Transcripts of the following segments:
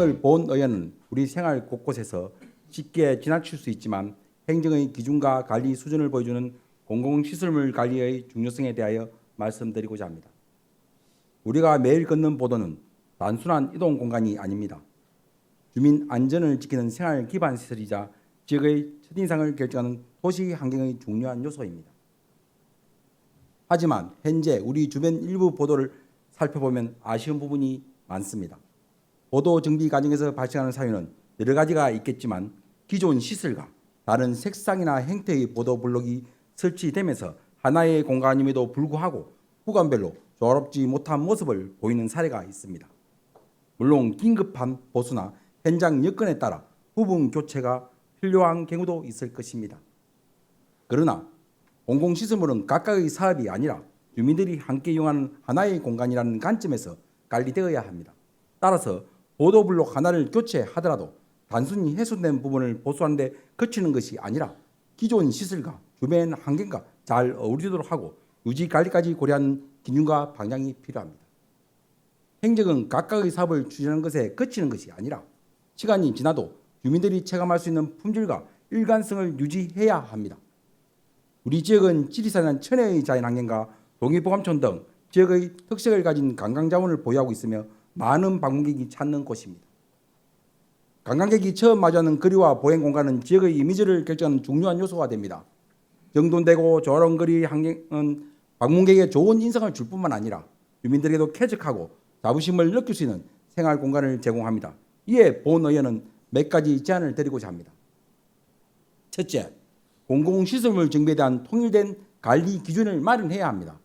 오늘 본 의원은 우리 생활 곳곳에서 쉽게 지나칠 수 있지만 행정의 기준과 관리 수준을 보여주는 공공시설물 관리의 중요성에 대하여 말씀드리고자 합니다. 우리가 매일 걷는 보도는 단순한 이동 공간이 아닙니다. 주민 안전을 지키는 생활 기반 시설이자 지역의 첫인상을 결정하는 도시 환경의 중요한 요소입니다. 하지만 현재 우리 주변 일부 보도를 살펴보면 아쉬운 부분이 많습니다. 보도 정비 과정에서 발생하는 사유는 여러 가지가 있겠지만 기존 시설과 다른 색상이나 형태의 보도 블록이 설치되면서 하나의 공간임에도 불구하고 구간별로 조화롭지 못한 모습을 보이는 사례가 있습니다. 물론 긴급한 보수나 현장 여건에 따라 부분 교체가 필요한 경우도 있을 것입니다. 그러나 공공시설물은 각각의 사업이 아니라 주민들이 함께 이용하는 하나의 공간이라는 관점에서 관리되어야 합니다. 따라서 보도블록 하나를 교체하더라도 단순히 훼손된 부분을 보수하는 데 그치는 것이 아니라 기존 시설과 주변 환경과 잘 어우러지도록 하고 유지 관리까지 고려하는 기준과 방향이 필요합니다. 행정은 각각의 사업을 추진하는 것에 그치는 것이 아니라 시간이 지나도 주민들이 체감할 수 있는 품질과 일관성을 유지해야 합니다. 우리 지역은 지리산이나 천혜의 자연환경과 동의보감촌 등 지역의 특색을 가진 관광자원을 보유하고 있으며 많은 방문객이 찾는 곳입니다. 관광객이 처음 마주하는 거리와 보행 공간은 지역의 이미지를 결정하는 중요한 요소가 됩니다. 정돈되고 조화로운 거리 환경은 방문객에게 좋은 인상을 줄 뿐만 아니라 주민들에게도 쾌적하고 자부심을 느낄 수 있는 생활 공간을 제공합니다. 이에 본 의원은 몇 가지 제안을 드리고자 합니다. 첫째, 공공시설물 정비에 대한 통일된 관리 기준을 마련해야 합니다.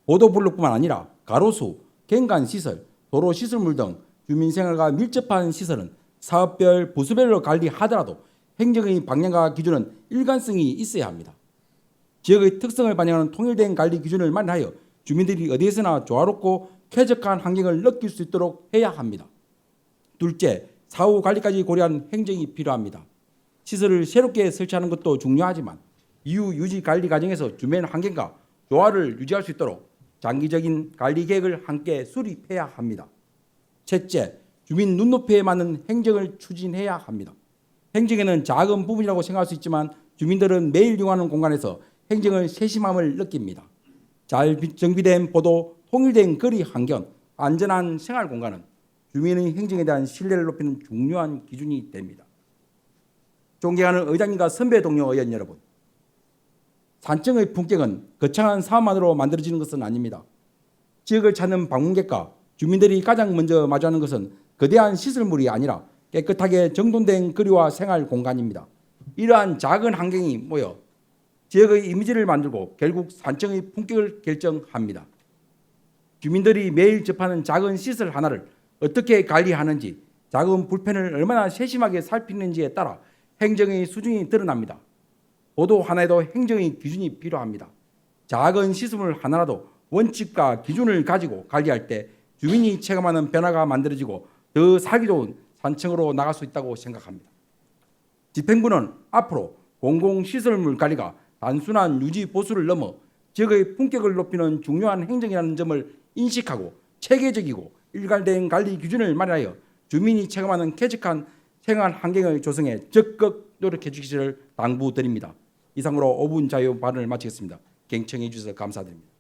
보도블록뿐만 아니라 가로수, 경관시설, 도로시설물 등 주민생활과 밀접한 시설은 사업별, 부서별로 관리하더라도 행정의 방향과 기준은 일관성이 있어야 합니다. 지역의 특성을 반영하는 통일된 관리 기준을 마련하여 주민들이 어디에서나 조화롭고 쾌적한 환경을 느낄 수 있도록 해야 합니다. 둘째, 사후 관리까지 고려한 행정이 필요합니다. 시설을 새롭게 설치하는 것도 중요하지만 이후 유지 관리 과정에서 주변 환경과 조화를 유지할 수 있도록 장기적인 관리 계획을 함께 수립해야 합니다. 셋째, 주민 눈높이에 맞는 행정을 추진해야 합니다. 행정에는 작은 부분이라고 생각할 수 있지만 주민들은 매일 이용하는 공간에서 행정의 세심함을 느낍니다. 잘 정비된 보도, 통일된 거리 환경, 안전한 생활 공간은 주민의 행정에 대한 신뢰를 높이는 중요한 기준이 됩니다. 존경하는 의장님과 선배 동료 의원 여러분, 산청의 품격은 거창한 사업만으로 만들어지는 것은 아닙니다. 지역을 찾는 방문객과 주민들이 가장 먼저 마주하는 것은 거대한 시설물이 아니라 깨끗하게 정돈된 거리와 생활 공간입니다. 이러한 작은 환경이 모여 지역의 이미지를 만들고 결국 산청의 품격을 결정합니다. 주민들이 매일 접하는 작은 시설 하나를 어떻게 관리하는지, 작은 불편을 얼마나 세심하게 살피는지에 따라 행정의 수준이 드러납니다. 보도 하나에도 행정의 기준이 필요합니다. 작은 시설물 하나라도 원칙과 기준을 가지고 관리할 때 주민이 체감하는 변화가 만들어지고 더 살기 좋은 산청으로 나갈 수 있다고 생각합니다. 집행부는 앞으로 공공시설물 관리가 단순한 유지 보수를 넘어 지역의 품격을 높이는 중요한 행정이라는 점을 인식하고 체계적이고 일관된 관리 기준을 마련하여 주민이 체감하는 쾌적한 생활 환경의 조성에 적극 노력해 주시기를 당부드립니다. 이상으로 5분 자유 발언을 마치겠습니다. 경청해 주셔서 감사드립니다.